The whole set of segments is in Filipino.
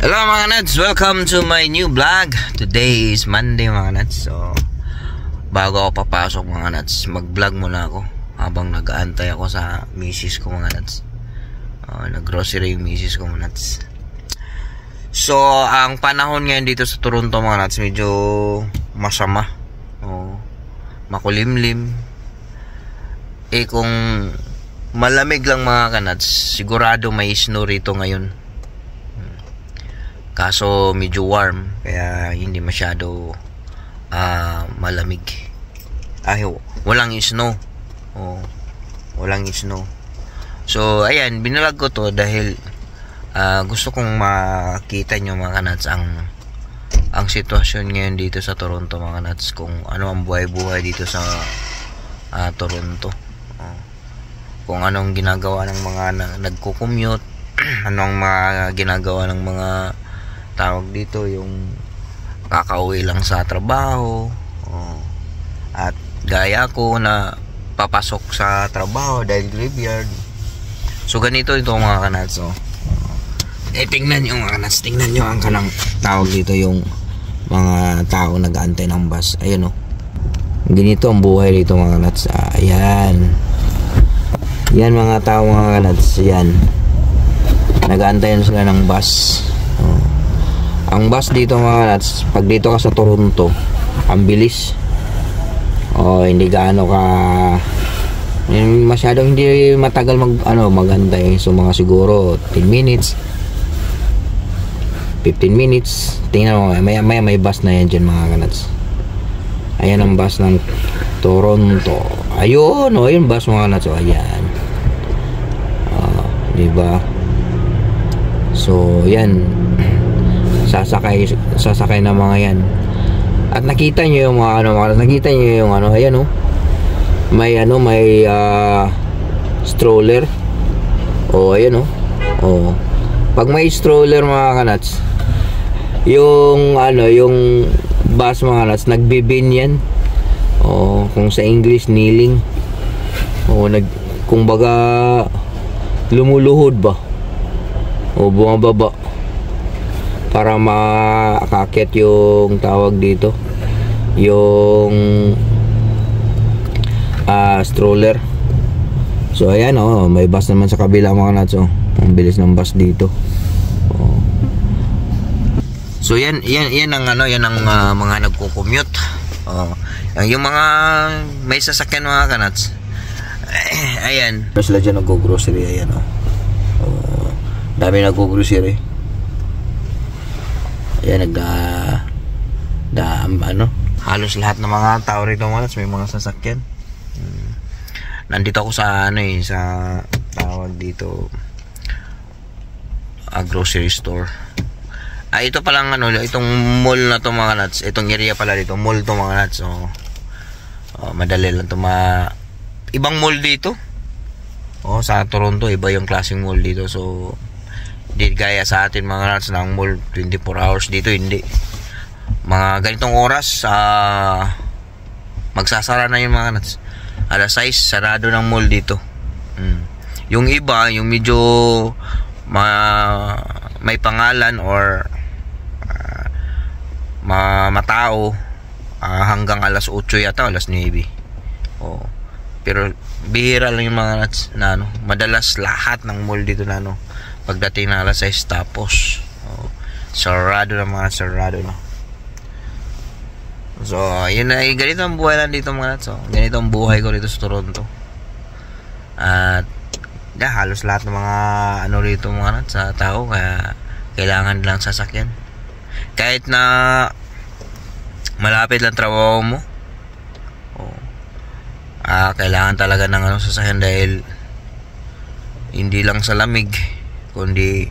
Hello mga Nads, welcome to my new vlog. Today is Monday mga Nads. So bago ako papasok mga Nads, mag-vlog muna ako habang nag-aantay ako sa misis ko mga Nads. Nag-grocery yung misis ko mga Nads. So ang panahon ngayon dito sa Toronto mga Nads, medyo masama. Makulimlim. Kung malamig lang mga Nads, sigurado may snow rito ngayon. Kaso medyo warm, kaya hindi masyado malamig. Walang snow. Walang snow. So ayan, binalag ko to dahil gusto kong makita nyo mga Nads ang sitwasyon ngayon dito sa Toronto mga Nads, kung ano ang buhay-buhay dito sa Toronto. Kung anong ginagawa ng mga nagko-commute, anong mga ginagawa ng mga tawag dito, yung kakauwi lang sa trabaho, at gaya ko na papasok sa trabaho dahil graveyard. So ganito ito mga Kanads. Tingnan nyo mga Kanads, tingnan nyo ang kanang tawag dito, yung mga tao nag-aantay ng bus. Ayun ganito ang buhay dito mga Kanads. Ayan, yan mga tao mga Kanads, yan nag-aantay sila ng bus. Ang bus dito mga Kanads, pag dito ka sa Toronto, ang bilis. Hindi gaano ka masyadong, hindi matagal magantay. So mga siguro 10 minutes, 15 minutes. Tingnan mo, may bus na yan dyan mga Kanads. Ayan ang bus ng Toronto. Ayun, yung bus mga Kanads. Ayan, diba? So yan, sasakay na mga yan. At nakita nyo yung mga nakita nyo yung ayan may stroller. Ayan pag may stroller mga Kanads, yung yung bus mga Kanads, nagbibin yan. Kung sa English, kneeling. Kung baga lumuluhod ba bumababa para makakit yung tawag dito, yung stroller. So ayan may bus naman sa kabila mga Kanads. Ang bilis ng bus dito. So yan ang yan ang mga nagko-commute. Yung mga may sasakyan mga Kanads, ayan sila dyan naggo-grocery. Ayan dami naggo-grocery. Ayan, halos lahat ng mga tao rito mga Kanads may mga sasakyan. Nandito ako sa sa tawag dito, grocery store. Ito palang itong mall na to mga Kanads, itong area pala dito, mall to mga Kanads. Madali lang to ibang mall dito. Sa Toronto iba yung klaseng mall dito. So di gaya sa atin mga Kanads ng mall 24 hours. Dito hindi, mga ganitong oras magsasara na yung mga Kanads. Alas 6 sarado ng mall dito. Yung iba, yung medyo may pangalan or matao, hanggang alas 8 yata, alas 9. Pero bihira lang yung mga Kanads na madalas lahat ng mall dito na pagdating na alas 6 tapos sarado na mga sarado na. So yun na, ganito ang buhay lang dito mga Kanads. Ganito ang buhay ko dito sa Toronto. At halos lahat ng mga rito mga Kanads sa tao, kaya kailangan lang sasakyan. Kahit na malapit lang trabaho mo, kailangan talaga ng sasakyan, dahil hindi lang sa lamig kundi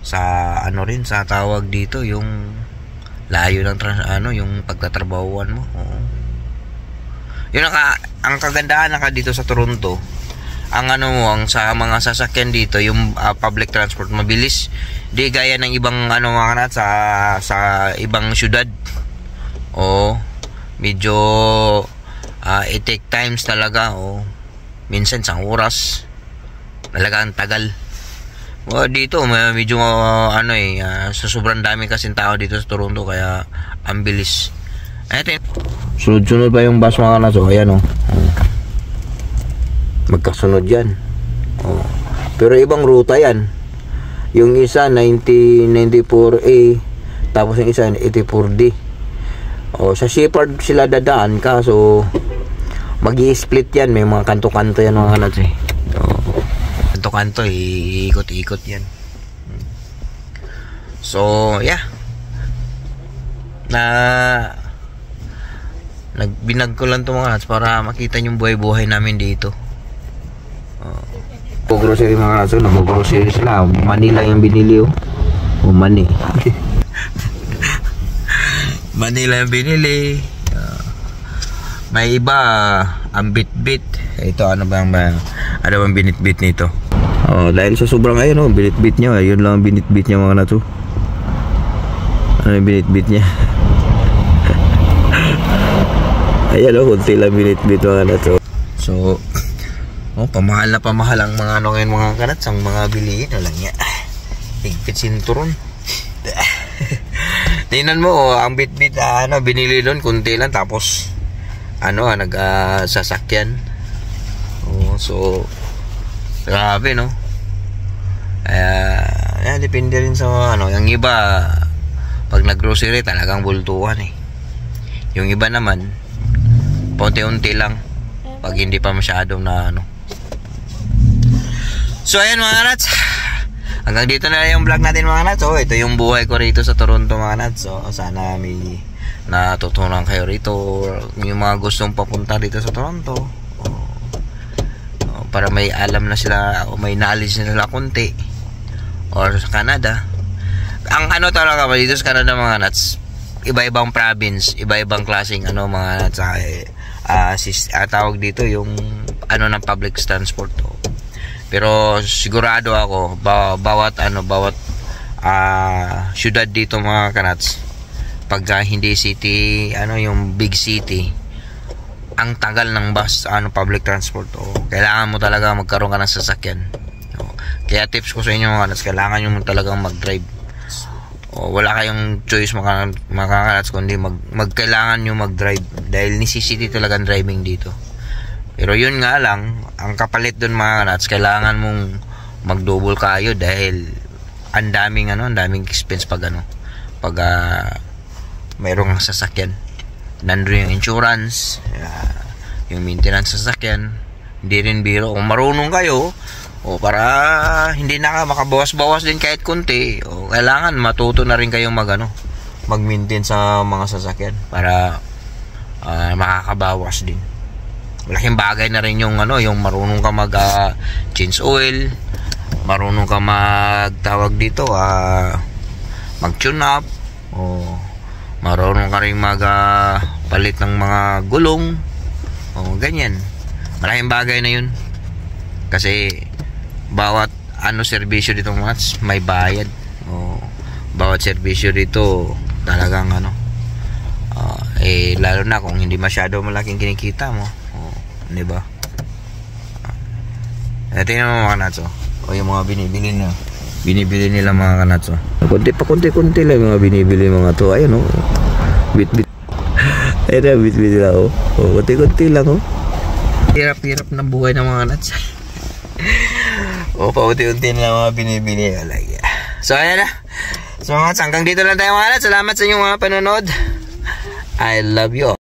sa rin, sa tawag dito, yung layo ng yung pagtatrabahuan mo. Yun ang kagandahan dito sa Toronto. Ang sa mga sasakyan dito, yung public transport mabilis. Di gaya ng ibang mga sa ibang syudad. Medyo it take times talaga. Minsan isang oras talaga ang tagal. Dito medyo sa sobrang dami kasing tao dito sa Toronto kaya ang bilis. Sunod-sunod pa yung bus mga kanads. Ayan magkasunod yan. Pero ibang ruta yan. Yung isa 94A, tapos yung isa 84D. Sa Shepherd sila dadaan ka, so magi-split yan. May mga kanto-kanto yan mga kanads kanto-kanto, iikot-ikot yan. So yeah, nagbinag ko lang ito mga kanads para makita yung buhay-buhay namin dito. Grocery mga kanads, nag-grocery sila. Manila yung binili Mani. Manila yung binili. May iba ang bit-bit. Ito ano bang binit-bit nito? Dahil sa sobrang binit-bit niya, yun lang ang binit-bit niya mga kanads. Ano yung binit-bit niya? Ayan kunti lang binit-bit mga kanads. So pamahal na pamahal ang mga ngayon mga kanads, ang mga bilihin lang niya. Higpit sinturon. Tingnan mo ang bit-bit binili doon kunti lang, tapos sasakyan. So grabe depende rin sa yung iba pag nag-grocery talagang bultuhan yung iba naman paunti-unti lang pag hindi pa masyadong So ayan mga kanads, hanggang dito na yung vlog natin mga kanads. Ito yung buhay ko rito sa Toronto mga kanads. Sana may natutunan kayo rito, yung mga gustong papunta dito sa Toronto, para may alam na sila o may knowledge na sila konti, or sa Canada. Ang talaga dito sa Canada mga kanads, iba-ibang province, iba-ibang klaseng mga kanads, tawag dito yung ng public transport. Pero sigurado ako bawat syudad dito mga kanads, pagka hindi city, yung big city, ang tagal ng bus, public transport. Kailangan mo talaga magkaroon ka ng sasakyan. Kaya tips ko sa inyo mga kanads, kailangan nyo talagang mag-drive. Wala kayong choice mga kanads, kundi kailangan nyo mag-drive, dahil necessity talaga ang driving dito. Pero yun nga lang, ang kapalit dun mga kanads, kailangan mong mag-double kayo, dahil ang daming expense pag mayroong sasakyan. Nandun yung insurance, yung maintenance sa sasakyan. Hindi rin biro. Kung marunong kayo, para hindi na makabawas-bawas din kahit kunti, kailangan matuto na rin kayong mag-maintain sa mga sasakyan para makakabawas din. Malaking bagay na rin yung marunong ka change oil, marunong ka mag-tune up, marunong ka rin palit ng mga gulong, ganyan. Malaking bagay na yun, kasi bawat serbisyo dito may bayad. Bawat serbisyo dito talagang lalo na kung hindi masyado malaking kinikita mo, di ba? Tingnan mo mga kanads, yung mga binibili nila mga kanads. Konti lang mga binibili mga to. Ayun bit-bit. Ayun bit-bit lang konti lang Hirap ng buhay ng mga kanads. Paunti-unti na mga binibili. So ayan na. So hanggang dito lang tayo mga kanads. Salamat sa inyong mga panonood. I love you all.